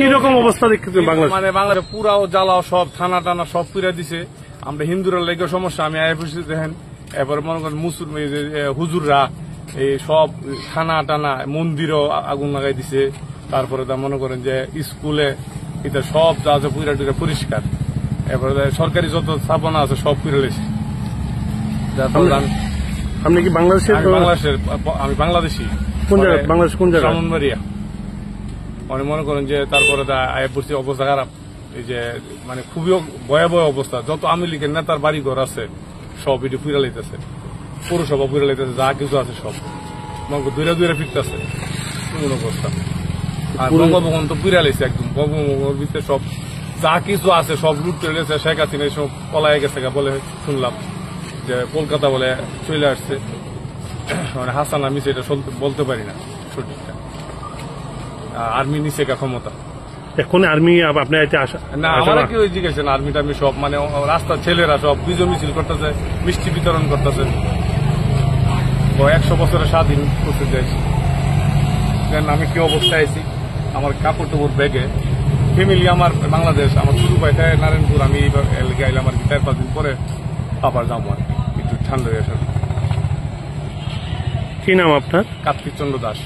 কি রকম অবস্থা দেখতেছেন বাংলাদেশ? মানে বাংলাদেশ পুরাও জ্বালাও সব থানা টানা সব পুরা দিছে। আমরা হিন্দুরা লেগে সমস্যা, আমি আইএফএসি দেখেন, এরপরে মনে করেন হুজুররা এই সব থানা টানা মন্দিরও আগুন লাগাই দিছে। তারপরে তা মনে করেন যে স্কুলে এটা সব যা আছে পুরা টুরা পরিষ্কার। এরপরে সরকারি যত স্থাপনা আছে সব পুরে লেছে। আপনি কি বাংলাদেশের? আমি বাংলাদেশি। কোন জায়গায়? বাংলাদেশ কোন জায়গায়? ব্রাহ্মণবাড়িয়া। মানে মনে করেন যে তারপরে আইএফএসি অবস্থা খারাপ, এই যে মানে খুবই ভয়াবহ অবস্থা। যত আওয়ামী লীগের নেতার বাড়ি ঘর আছে সব এটি পুরা লাইতেছে, পৌরসভা পুরা লাইতেছে, যা কিছু আছে সব দূরে দূরে ফিরতেছে কোন অবস্থা। আর বঙ্গভবন তো পুরা লাইছে একদম, বঙ্গভবনের ভিতরে সব যা কিছু আছে সব লুট করে লেছে। শেখ হাসিনা সব পলায় গেছে বলে শুনলাম, যে কলকাতা বলে চলে আসছে। মানে হাসান আমি সেটা বলতে পারি না সঠিকটা। আর্মি নিচে ক্ষমতা এখন আর্মি আপনার আসা না, আমরা কি জিজ্ঞাসা আর্মি টার্মি সব মানে রাস্তার ছেলেরা সব বিজয় মিছিল করতেছে, মিষ্টি বিতরণ করতেছে। 100 বছরের স্বাধীন করতে চাইছি। আমি কি অবস্থায় আছি, আমার কাপড় টাপড় ব্যাগে, ফ্যামিলি আমার বাংলাদেশ, আমার শুরু পাইতে নারায়ণপুর। আমি এলাকায় আইলাম আর কি 4-5 দিন পরে আবার যাবো আর কি, একটু ঠান্ডা হয়ে আসার। কি নাম আপনার? কার্তিক চন্দ্র দাস।